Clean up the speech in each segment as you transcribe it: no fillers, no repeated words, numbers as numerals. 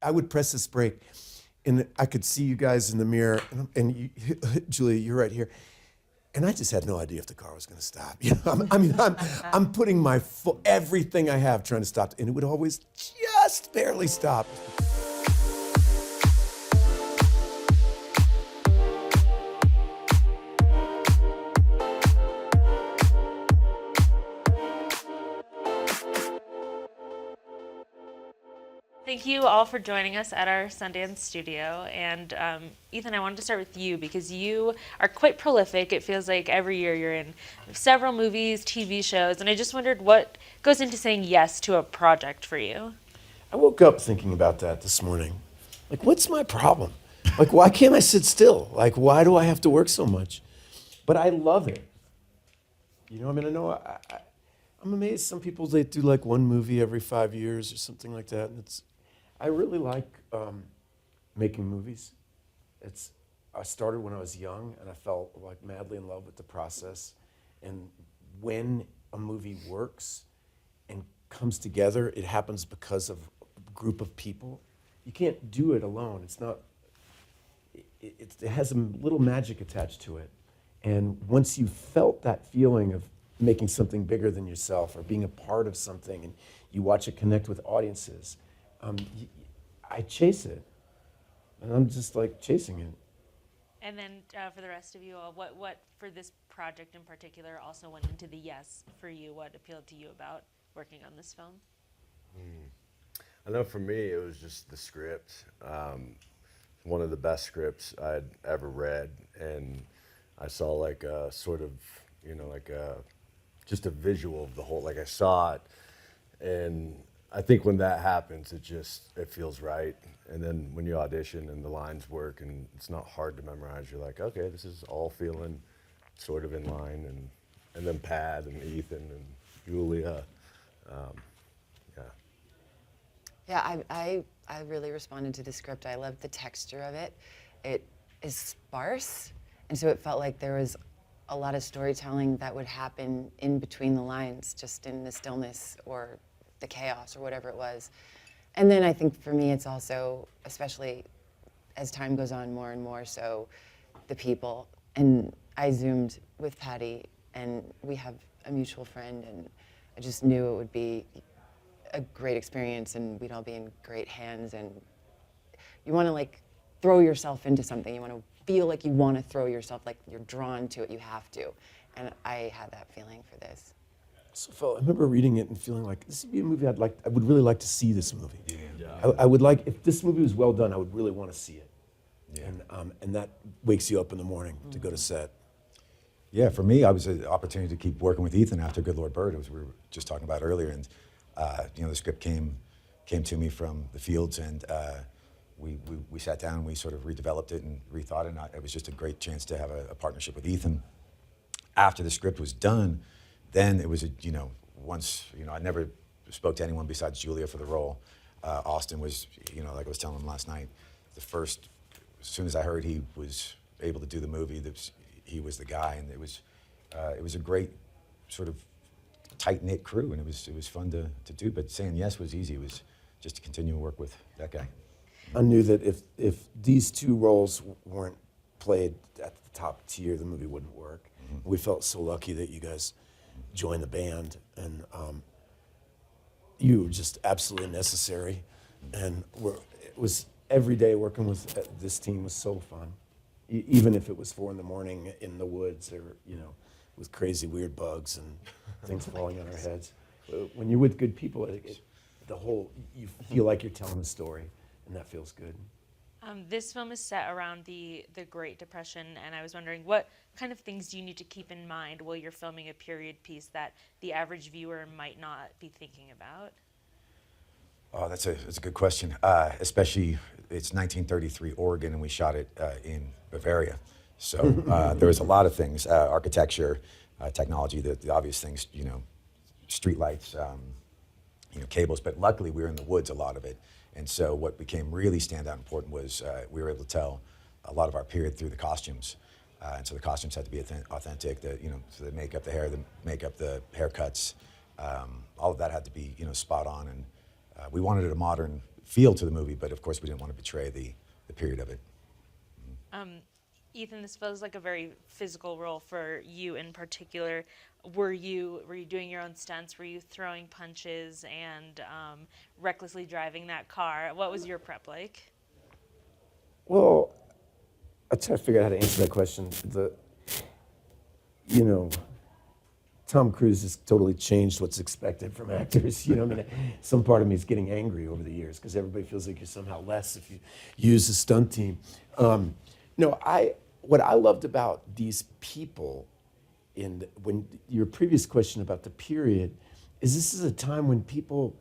I would press this brake, and I could see you guys in the mirror, and you, Julia, you're right here. And I just had no idea if the car was going to stop. You know, I'm putting my everything I have trying to stop, and it would always just barely stop. Thank you all for joining us at our Sundance studio. And Ethan, I wanted to start with you because you are quite prolific. It feels like every year you're in several movies, TV shows, and I just wondered what goes into saying yes to a project for you. I woke up thinking about that this morning. Like, what's my problem? Like, why can't I sit still? Like, why do I have to work so much? But I love it. You know, I mean, I know I'm amazed some people, they do like one movie every 5 years or something like that. And I really like making movies. I started when I was young, and I fell like madly in love with the process. And when a movie works and comes together, it happens because of a group of people. You can't do it alone. It's not. It has a little magic attached to it. And once you've felt that feeling of making something bigger than yourself or being a part of something, and you watch it connect with audiences, I chase it, and I'm just like chasing it. And then for the rest of you all, what for this project in particular also went into the yes for you? What appealed to you about working on this film? I know for me, it was just the script. One of the best scripts I'd ever read, and I saw like a sort of, like just a visual of the whole, like I saw it, and I think when that happens, it feels right. And then when you audition and the lines work and it's not hard to memorize, you're like, okay, this is all feeling sort of in line. And then Pat and Ethan and Julia, Yeah, I really responded to the script. I loved the texture of it. It is sparse, and so it felt like there was a lot of storytelling that would happen in between the lines, just in the stillness or the chaos or whatever it was. And then I think for me it's also, especially as time goes on more and more so, the people. And I Zoomed with Patty, and we have a mutual friend, and I just knew it would be a great experience and we'd all be in great hands. And you want to like throw yourself into something. You want to feel like you want to throw yourself, like you're drawn to it, you have to. And I had that feeling for this. I remember reading it and feeling like this would be a movie I would really like to see this movie. Yeah. I would like, if this movie was well done, I would really want to see it. Yeah. And that wakes you up in the morning to go to set. Yeah, for me, I was an opportunity to keep working with Ethan after Good Lord Bird, as we were just talking about earlier. And the script came to me from the fields, and we sat down and we sort of redeveloped it and rethought it. And it was just a great chance to have a partnership with Ethan. After the script was done, then it was once I never spoke to anyone besides Julia for the role. Austin was, like I was telling him last night, as soon as I heard he was able to do the movie, he was the guy, and it was a great sort of tight-knit crew, and it was fun to do. But saying yes was easy. It was just to continue to work with that guy. I knew that if these two roles weren't played at the top tier, the movie wouldn't work. Mm-hmm. We felt so lucky that you guys joined the band, and you were just absolutely necessary. And it was every day working with this team was so fun, even if it was 4 a.m. in the woods or with crazy weird bugs and things falling on our heads. When you're with good people, you feel like you're telling a story, and that feels good. This film is set around the Great Depression, and I was wondering what kind of things do you need to keep in mind while you're filming a period piece that the average viewer might not be thinking about? Oh, that's a good question. Especially, it's 1933 Oregon, and we shot it in Bavaria. So there was a lot of things, architecture, technology, the obvious things, street lights, cables. But luckily, we were in the woods, a lot of it. And so what became really standout important was we were able to tell a lot of our period through the costumes. And so the costumes had to be authentic, so the makeup, the hair, the makeup, the haircuts, all of that had to be, spot on. And we wanted a modern feel to the movie, but of course we didn't want to betray the period of it. Ethan, this feels like a very physical role for you in particular. Were you doing your own stunts? Were you throwing punches and recklessly driving that car? What was your prep like? Well, I try to figure out how to answer that question. Tom Cruise has totally changed what's expected from actors. Some part of me is getting angry over the years because everybody feels like you're somehow less if you use a stunt team. What I loved about these people, when your previous question about the period, is this is a time when people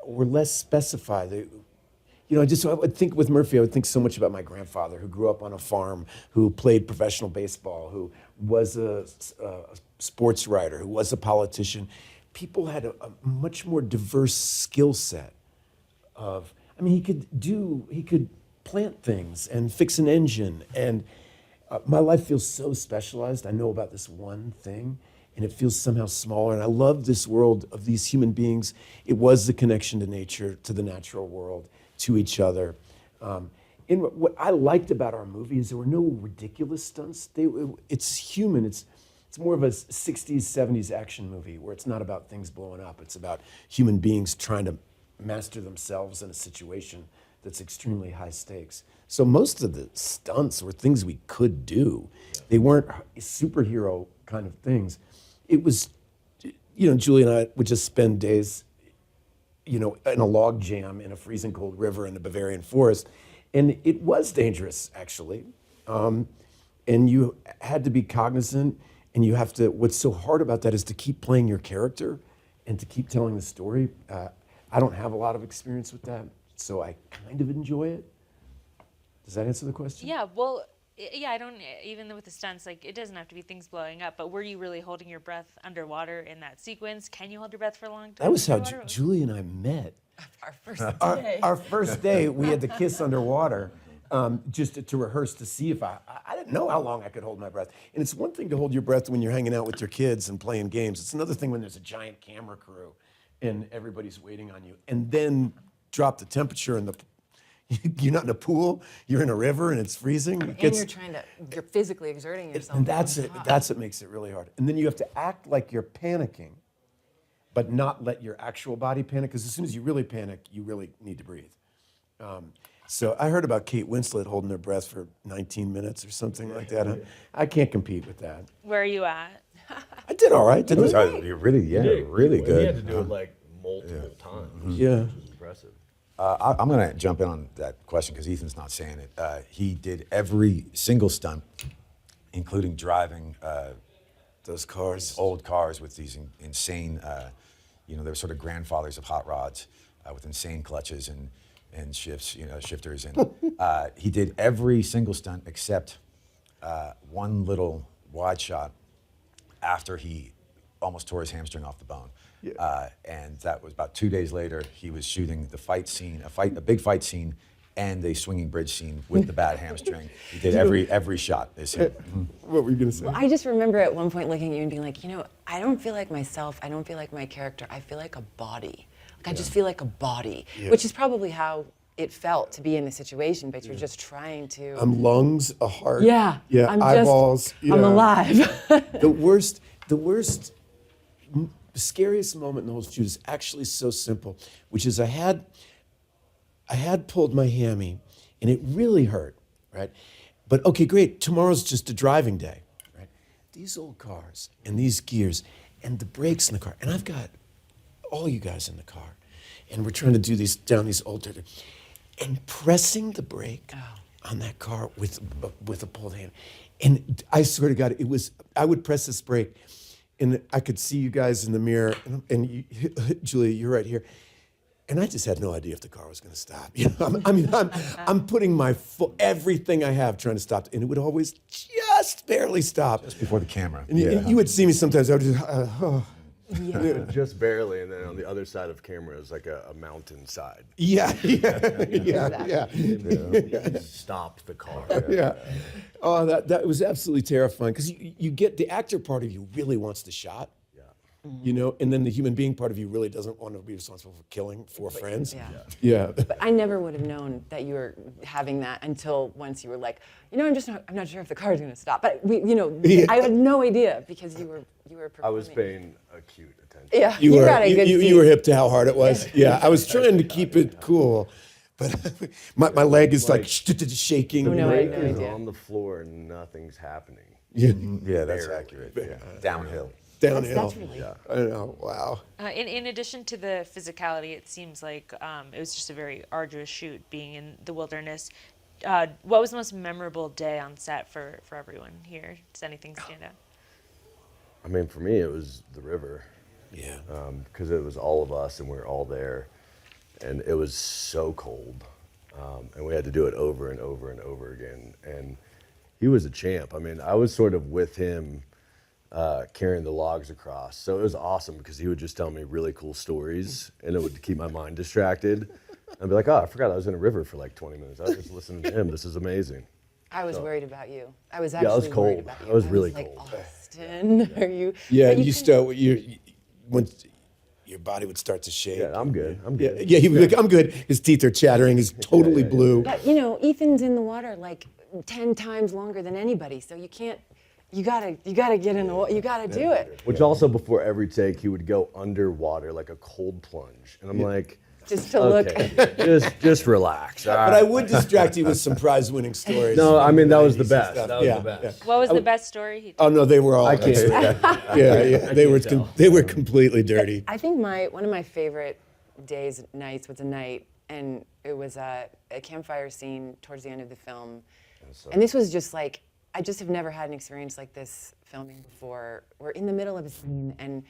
were less specified. I would think with Murphy, I would think so much about my grandfather who grew up on a farm, who played professional baseball, who was a sports writer, who was a politician. People had a much more diverse skill set he could plant things and fix an engine. And my life feels so specialized. I know about this one thing, and it feels somehow smaller. And I love this world of these human beings. It was the connection to nature, to the natural world, to each other. And what I liked about our movie is there were no ridiculous stunts. It's human. It's more of a 60s, 70s action movie where it's not about things blowing up. It's about human beings trying to master themselves in a situation that's extremely high stakes. So most of the stunts were things we could do. They weren't superhero kind of things. It was, Julie and I would just spend days, in a log jam in a freezing cold river in the Bavarian forest. And it was dangerous, actually. And you had to be cognizant, and what's so hard about that is to keep playing your character and to keep telling the story. I don't have a lot of experience with that, so I kind of enjoy it. Does that answer the question? Yeah, well, I don't, even with the stunts, it doesn't have to be things blowing up, but were you really holding your breath underwater in that sequence? Can you hold your breath for a long time? That was how underwater? Julie and I met. Our first day. Our first day, we had to kiss underwater just to rehearse to see if I didn't know how long I could hold my breath. And it's one thing to hold your breath when you're hanging out with your kids and playing games. It's another thing when there's a giant camera crew and everybody's waiting on you. And then drop the temperature in you're not in a pool, you're in a river and it's freezing. You're physically exerting yourself. And that's what makes it really hard. And then you have to act like you're panicking, but not let your actual body panic, because as soon as you really panic, you really need to breathe. So I heard about Kate Winslet holding her breath for 19 minutes or something like that. I can't compete with that. Where are you at? I did all right, didn't I? You're really good. He had to do it multiple times. Yeah. Which was impressive. I'm going to jump in on that question because Ethan's not saying it. He did every single stunt, including driving Those cars. old cars with these insane, they were sort of grandfathers of hot rods with insane clutches and shifters. And he did every single stunt except one little wide shot after he almost tore his hamstring off the bone. Yeah. And that was about 2 days later. He was shooting the fight scene, a big fight scene, and a swinging bridge scene with the bad hamstring. He did every shot. What were you going to say? Well, I just remember at one point looking at you and being like, I don't feel like myself. I don't feel like my character. I feel like a body. I just feel like a body, which is probably how it felt to be in the situation, but you're just trying to. I'm lungs, a heart. Yeah. I'm eyeballs. I'm alive. The worst, the scariest moment in the whole shoot is actually so simple, which is I had pulled my hammy, and it really hurt, right? But okay, great. Tomorrow's just a driving day, right? These old cars and these gears and the brakes in the car, and I've got all you guys in the car, and we're trying to do these down these old dirt, and pressing the brake on that car with a pulled hand, and I swear to God, I would press this brake. And I could see you guys in the mirror, and you, Julia, you're right here. And I just had no idea if the car was going to stop. I'm putting everything I have trying to stop, and it would always just barely stop. Just before the camera. And you would see me sometimes. I would just, Just barely, and then on the other side of camera is like a mountainside. yeah. Stopped the car. Yeah. Oh, that was absolutely terrifying because you get the actor part of you really wants the shot. Yeah. you know, and then the human being part of you really doesn't want to be responsible for killing 4 friends. Yeah. Yeah. But I never would have known that you were having that until once you were like, you know, I'm not sure if the car is going to stop. But I had no idea because you were performing. I was paying acute attention. Yeah, You were got a good you seat. were hip to how hard it was. Yeah, I was trying to keep it cool, but my leg is like shaking. Oh, no, I had Brake no is idea. on the floor and nothing's happening. Yeah, Yeah, that's Barely. accurate. Yeah. Downhill. downhill. That's really I know. Wow. In addition to the physicality, it seems like it was just a very arduous shoot being in the wilderness. What was the most memorable day on set for everyone here? Does anything stand out? I mean, for me, it was the river. Yeah. Because it was all of us and we were all there, and it was so cold, and we had to do it over and over and over again. And he was a champ. I mean, I was sort of with him carrying the logs across, so it was awesome because he would just tell me really cool stories, and it would keep my mind distracted. I'd be like, oh, I forgot I was in a river for like 20 minutes. I was just listening to him. This is amazing. I was worried about you. I was I actually was worried cold. about you. I was really like, cold. Austin, are you? Yeah, but you couldn't- start. Once your body would start to shake. Yeah, I'm good. I'm Yeah, good. yeah. He would be like, "I'm good." His teeth are chattering. He's totally blue. But Ethan's in the water like 10 times longer than anybody, so you can't. You gotta get in the water. You gotta do it. Which also, before every take, he would go underwater like a cold plunge, and I'm like, Just to look. okay, just relax. all But I right. would distract you with some prize-winning stories. No, I from mean the that was the 90s and best. stuff. That was Yeah, the best. yeah. What was the best story he Oh told? no, they were all. I can't. Yeah, they were completely dirty. I think one of my favorite nights was a night, and it was a campfire scene towards the end of the film. And this was just like, I just have never had an experience like this filming before. We're in the middle of a scene, and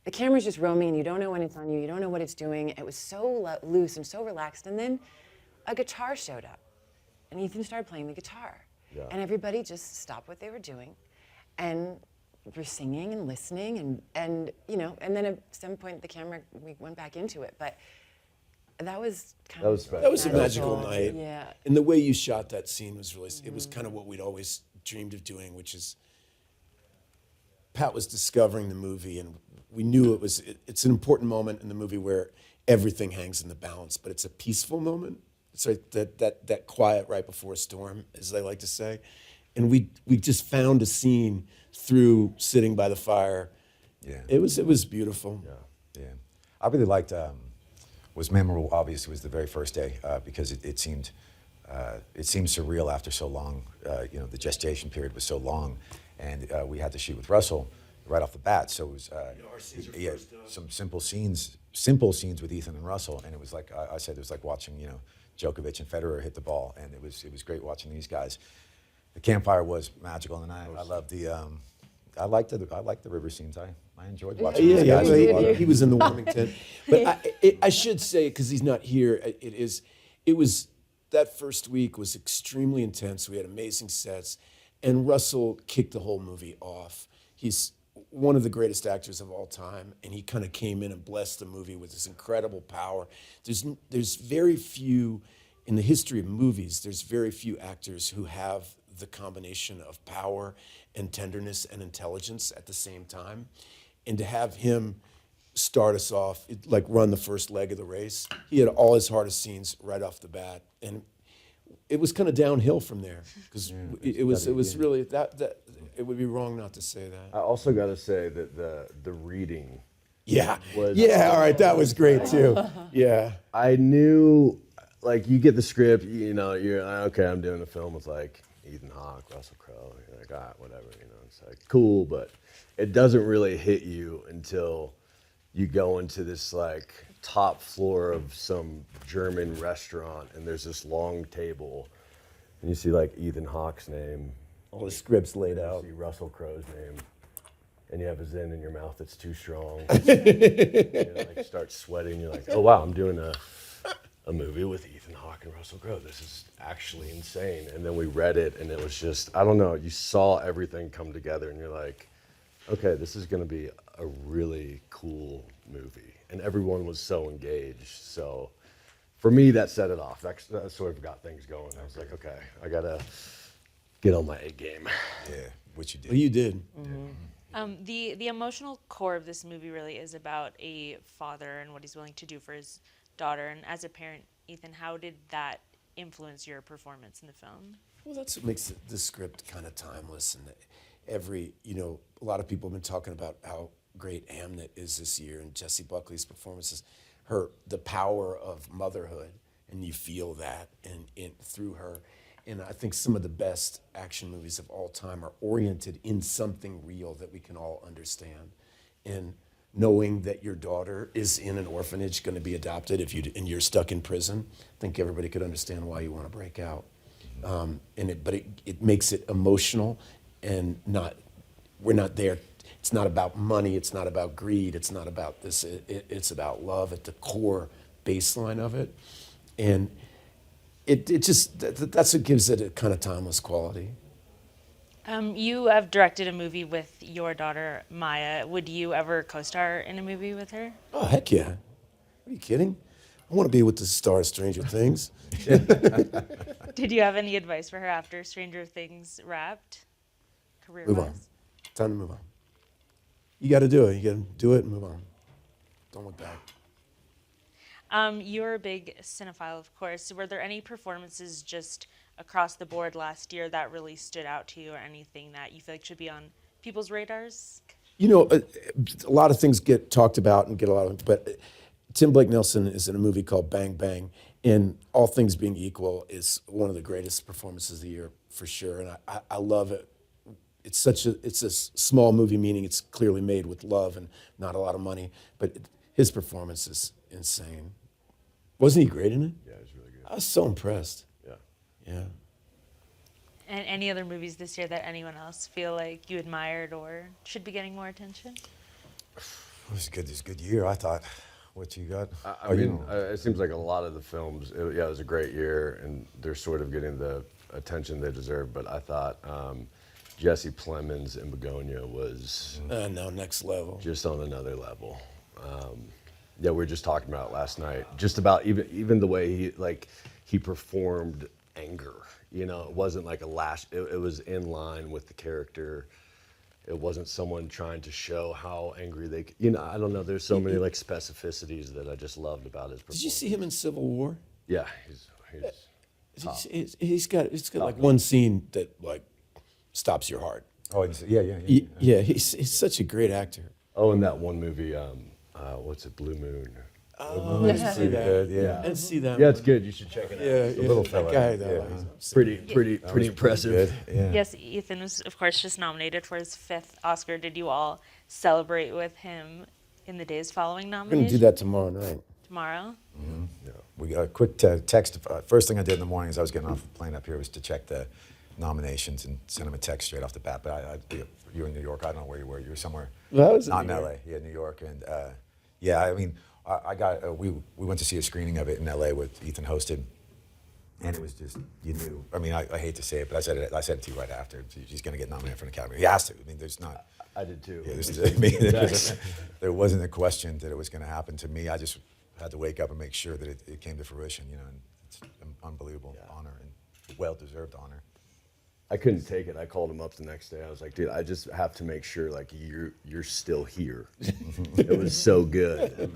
the camera's just roaming, and you don't know when it's on you, you don't know what it's doing. It was so loose and so relaxed, and then a guitar showed up, and Ethan started playing the guitar. Yeah. And everybody just stopped what they were doing, and we're singing and listening, and then at some point we went back into it, but that was kind That of was special. That was a magical night. Yeah. And the way you shot that scene was really, it was kind of what we'd always dreamed of doing, which is Pat was discovering the movie, and we knew it's an important moment in the movie where everything hangs in the balance, but it's a peaceful moment. It's like that quiet right before a storm, as they like to say. And we just found a scene through sitting by the fire. Yeah. It was beautiful. Yeah, I really liked. Was memorable. Obviously, was the very first day because it seemed surreal after so long. The gestation period was so long, and we had to shoot with Russell right off the bat. So it was some simple scenes with Ethan and Russell, and it was like I said, it was like watching Djokovic and Federer hit the ball, and it was great watching these guys. The campfire was magical, and I loved the. I liked the river scenes. I enjoyed watching Yeah, these yeah, guys in the well, water. he was in the warming tent. But I should say, because he's not here, it was that first week was extremely intense. We had amazing sets, and Russell kicked the whole movie off. He's one of the greatest actors of all time, and he kind of came in and blessed the movie with this incredible power. There's very few in the history of movies. There's very few actors who have the combination of power and tenderness and intelligence at the same time. And to have him start us off, run the first leg of the race, he had all his hardest scenes right off the bat. And it was kind of downhill from there, because it was really, that it would be wrong not to say that. I also got to say that the reading. Yeah, Was- all right, that was great too. Yeah. I knew, you get the script, you're okay. I'm doing a film with Ethan Hawke, Russell Crowe. You're like, whatever, it's cool, but it doesn't really hit you until you go into this top floor of some German restaurant, and there's this long table, and you see Ethan Hawke's name, All the scripts laid out. you see Russell Crowe's name, and you have a Zen in your mouth that's too strong. You start sweating. You're like, oh wow, I'm doing a movie with Ethan Hawke and Russell Crowe. This is actually insane. And then we read it, and it was just, I don't know, you saw everything come together, and you're like, okay, this is going to be a really cool movie. And everyone was so engaged. So for me, that set it off. That sort of got things going. I was like, okay, I got to get on my A game. Yeah, which you did. Well, you did. The emotional core of this movie really is about a father and what he's willing to do for his daughter. And as a parent, Ethan, how did that influence your performance in the film? Well, that's what makes the script kind of timeless. And a lot of people have been talking about how great Hamnet is this year, and Jessie Buckley's performances, the power of motherhood, and you feel that through her. And I think some of the best action movies of all time are oriented in something real that we can all understand. And knowing that your daughter is in an orphanage, going to be adopted, and you're stuck in prison, I think everybody could understand why you want to break out. But it makes it emotional, and we're not there. It's not about money. It's not about greed. It's not about this. It's about love at the core baseline of it, and that's what gives it a kind of timeless quality. You have directed a movie with your daughter, Maya. Would you ever co-star in a movie with her? Oh, heck yeah. Are you kidding? I want to be with the star of Stranger Things. Did you have any advice for her after Stranger Things wrapped, career-wise? Move on. Time to move on. You got to do it. You got to do it and move on. Don't look back. You're a big cinephile, of course. Were there any performances just across the board last year that really stood out to you, or anything that you feel like should be on people's radars? A lot of things get talked about and but Tim Blake Nelson is in a movie called Bang Bang, and all things being equal, is one of the greatest performances of the year for sure. And I love it. It's a small movie, meaning it's clearly made with love and not a lot of money, but his performance is insane. Wasn't he great in it? Yeah, it was really good. I was so impressed. Yeah. Yeah. And any other movies this year that anyone else feel like you admired or should be getting more attention? It was a good year, I thought. What you got? I mean, it seems like a lot of the films, it was a great year, and they're sort of getting the attention they deserve, but I thought Jesse Plemons in Begonia was No, next level. just on another level. We were just talking about it last night, just about even the way he performed anger. It wasn't like a lash. It was in line with the character. It wasn't someone trying to show how angry they. I don't know. There's so many specificities that I just loved about his performance. Did you see him in Civil War? Yeah, He's got like one scene that like stops your heart. Oh, yeah. Yeah, he's such a great actor. Oh, and that one movie, what's it, Blue Moon? Oh, I didn't see that. Yeah. I didn't see that. Yeah, one. it's good. You should check it out. Yeah, little that fella. guy, though. Yeah. he's Pretty impressive. Yeah. Yes, Ethan was, of course, just nominated for his 5th Oscar. Did you all celebrate with him in the days following We're nomination? gonna do that tomorrow night. Tomorrow? We got a quick text. First thing I did in the morning as I was getting off the plane up here was to check the nominations and send them a text straight off the bat. But you were in New York. I don't know where you were. You were somewhere. Well, I was in not New in York. LA. Yeah, New York. And I mean, I got. We went to see a screening of it in LA with Ethan hosted, and it was just you knew. I mean, I hate to say it, but I said it to you right after. He's going to get nominated for an Academy. He has to. I mean, there's not. I did too. Yeah, there wasn't a question that it was going to happen to me. I just had to wake up and make sure that it came to fruition. And it's an unbelievable honor and well-deserved honor. I couldn't take it. I called him up the next day. I was like, dude, I just have to make sure you're still here. It was so good.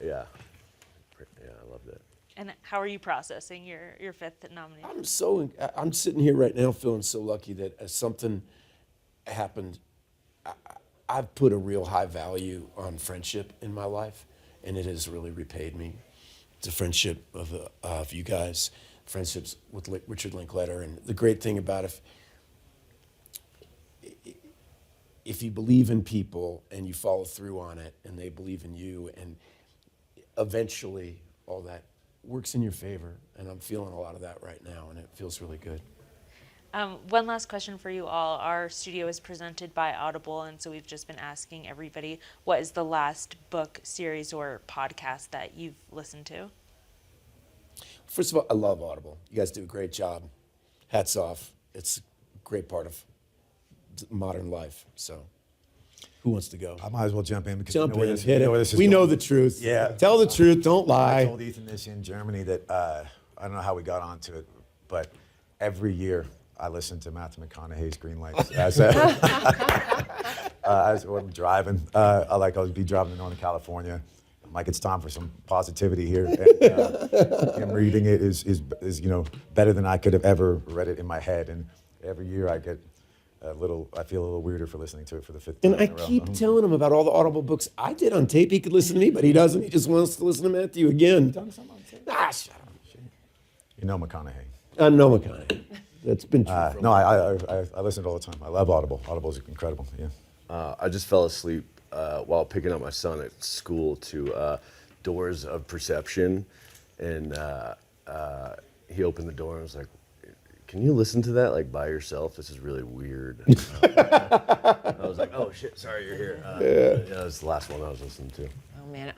Yeah, I loved it. And how are you processing your 5th nomination? I'm sitting here right now feeling so lucky that as something happened, I've put a real high value on friendship in my life, and it has really repaid me. The friendship of you guys, friendships with Richard Linklater, and the great thing about if you believe in people and you follow through on it, and they believe in you, and eventually all that works in your favor. And I'm feeling a lot of that right now, and it feels really good. One last question for you all. Our studio is presented by Audible, and so we've just been asking everybody, what is the last book, series, or podcast that you've listened to? First of all, I love Audible. You guys do a great job. Hats off. It's a great part of modern life. So, who wants to go? I might as well jump in because Jump you know in, where this, hit you know where it. this is We know going. the truth. Yeah. Tell the truth. Don't I lie. told Ethan this in Germany that I don't know how we got onto it, but every year I listen to Matthew McConaughey's Green Lights as I'm driving. I'll be driving to Northern California. I'm like, it's time for some positivity here. And, him reading it is better than I could have ever read it in my head. And every year I get I feel a little weirder for listening to it for the fifth time And I in a row. keep telling him about all the Audible books I did on tape. He could listen to me, but he doesn't. He just wants to listen to Matthew again. Ah, shut up. You know McConaughey. I know McConaughey. That's been true. No, I listen to it all the time. I love Audible. Audible is incredible. Yeah. I just fell asleep while picking up my son at school to Doors of Perception, and he opened the door and was like, "Can you listen to that like by yourself? This is really weird." I was like, "Oh shit, sorry you're here." Yeah, that's the last one I was listening to. Oh man,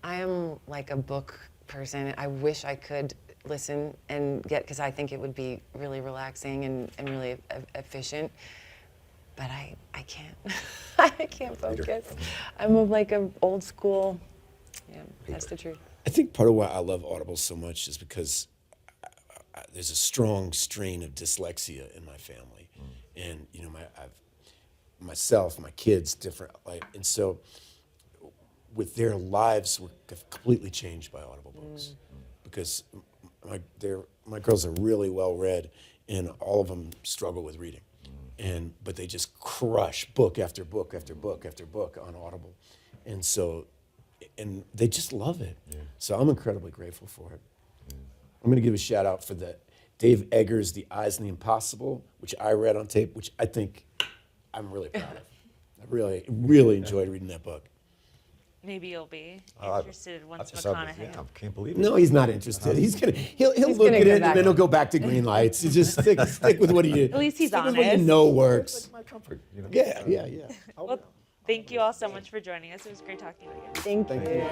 I am like a book person. I wish I could listen and because I think it would be really relaxing and really efficient. But I can't. I can't focus. I'm like an old school. Yeah, that's the truth. I think part of why I love Audible so much is because there's a strong strain of dyslexia in my family, and myself, my kids, different, and so with their lives were completely changed by Audible books, because my girls are really well read, and all of them struggle with reading, but they just crush book after book after book after book on Audible, and they just love it. Yeah. So I'm incredibly grateful for it. I'm going to give a shout out for the Dave Eggers' The Eyes and the Impossible, which I read on tape, which I think I'm really proud of. I really, really enjoyed reading that book. Maybe you'll be interested once McConaughey. I can't believe it. No, he's not interested. He'll look gonna at go it back. and then he'll go back to Green Lights. You just stick with what he. At least he's stick with what you honest. know works. My comfort. Yeah. Well, thank you all so much for joining us. It was great talking to you. Thank you.